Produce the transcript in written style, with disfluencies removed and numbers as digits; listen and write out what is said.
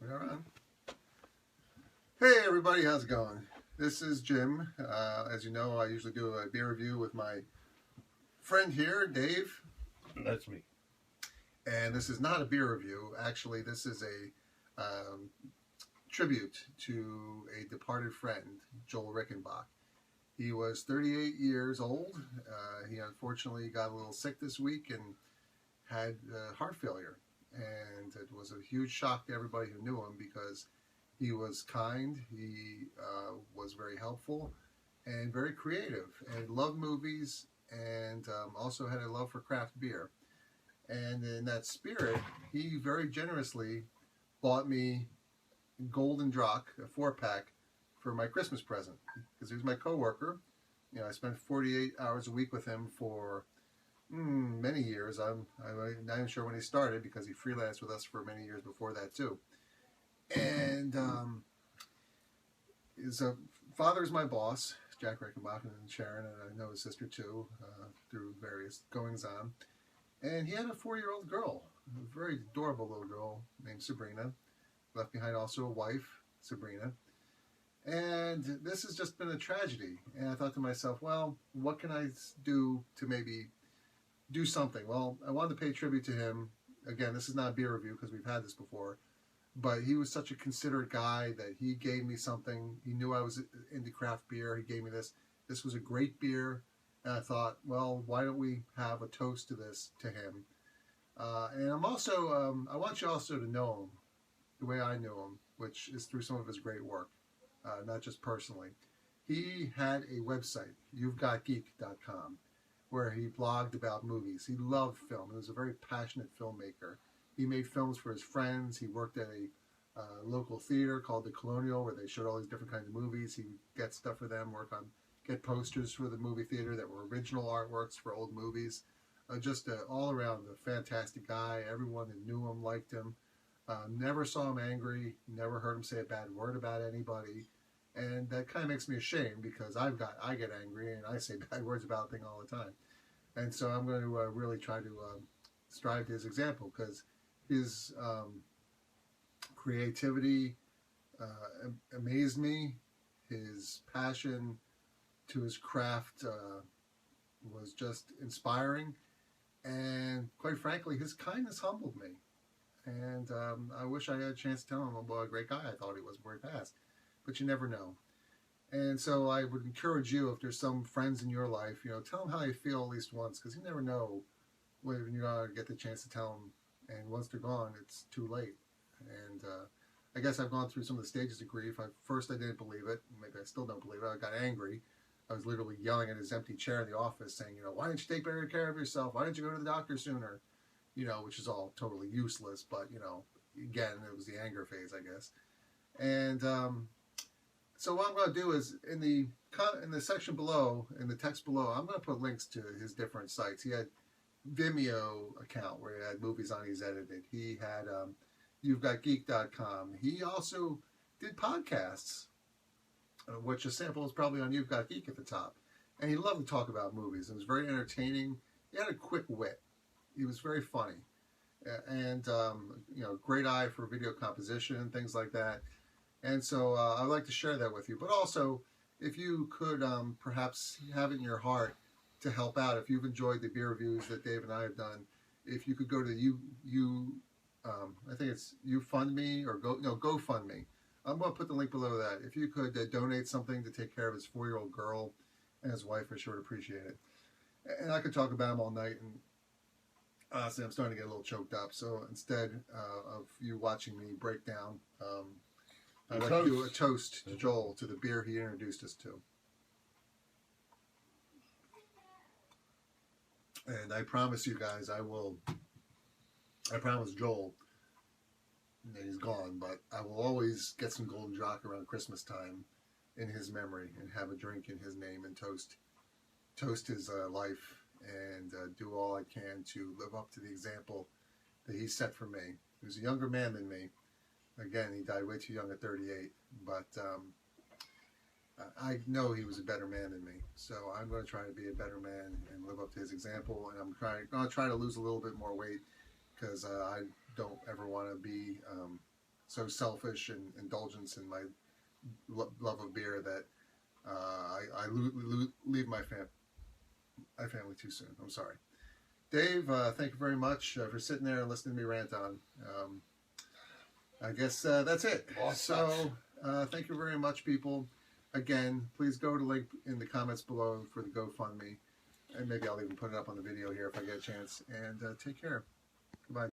We are on. Hey everybody, how's it going? This is Jim. As you know, I usually do a beer review with my friend here, Dave. That's me. And this is not a beer review. Actually, this is a tribute to a departed friend, Joel Rickenbach. He was 38 years old. He unfortunately got a little sick this week and had heart failure. And it was a huge shock to everybody who knew him because he was kind, he was very helpful, and very creative, and loved movies, and also had a love for craft beer. And in that spirit, he very generously bought me Golden Drock, a 4-pack, for my Christmas present. Because he was my coworker. You know, I spent 48 hours a week with him for many years. I'm not even sure when he started because he freelanced with us for many years before that too. And his father is my boss, Jack Rickenbach, and Sharon, and I know his sister too through various goings on. And he had a 4-year-old girl, a very adorable little girl named Sabrina. Left behind also a wife, Sabrina. And this has just been a tragedy. And I thought to myself, well, what can I do to maybe do something? Well, I wanted to pay tribute to him. Again, this is not a beer review because we've had this before. But he was such a considerate guy that he gave me something. He knew I was into craft beer. He gave me this. This was a great beer. And I thought, well, why don't we have a toast to this to him? And I'm also, I want you also to know him the way I knew him, which is through some of his great work, not just personally. He had a website, you'vegotgeek.com, where he blogged about movies. He loved film. He was a very passionate filmmaker. He made films for his friends. He worked at a local theater called the Colonial, where they showed all these different kinds of movies. He would get stuff for them, get posters for the movie theater that were original artworks for old movies. Just all around a fantastic guy. Everyone that knew him liked him. Never saw him angry. Never heard him say a bad word about anybody. And that kind of makes me ashamed because I get angry and I say bad words about things all the time. And so I'm going to really try to strive to his example because his creativity amazed me. His passion to his craft was just inspiring. And quite frankly, his kindness humbled me. And I wish I had a chance to tell him what a great guy I thought he was before he passed. But you never know. And so I would encourage you, if there's some friends in your life, you know, tell them how you feel at least once. Because you never know when you're going to get the chance to tell them. And once they're gone, it's too late. And I guess I've gone through some of the stages of grief. First, I didn't believe it. Maybe I still don't believe it. I got angry. I was literally yelling at his empty chair in the office saying, you know, why didn't you take better care of yourself? Why didn't you go to the doctor sooner? You know, which is all totally useless. But, you know, again, it was the anger phase, I guess. And so what I'm going to do is in the section below, in the text below, I'm going to put links to his different sites. He had Vimeo account where he had movies on he's edited. He had you'vegotgeek.com. He also did podcasts, which a sample is probably on You've Got Geek at the top. And he loved to talk about movies. It was very entertaining. He had a quick wit. He was very funny. And, you know, great eye for video composition and things like that. And so I'd like to share that with you. But also, if you could perhaps have it in your heart to help out, if you've enjoyed the beer reviews that Dave and I have done, if you could go to I think it's YouFundMe or GoFundMe. I'm going to put the link below that. If you could donate something to take care of his 4-year-old girl and his wife, I sure would appreciate it. And I could talk about him all night, and honestly, I'm starting to get a little choked up. So instead of you watching me break down, I'd like to do a toast to Joel, to the beer he introduced us to. And I promise you guys, I promise Joel that he's gone, but I will always get some Golden Drock around Christmas time in his memory and have a drink in his name and toast his life and do all I can to live up to the example that he set for me. He was a younger man than me. Again, he died way too young at 38, but I know he was a better man than me. So I'm going to try to be a better man and live up to his example. And I'm going to try to lose a little bit more weight because I don't ever want to be so selfish and indulgence in my love of beer that I leave my family too soon. I'm sorry. Dave, thank you very much for sitting there and listening to me rant on. I guess that's it. So thank you very much, people. Again, please go to the link in the comments below for the GoFundMe. And maybe I'll even put it up on the video here if I get a chance. And take care.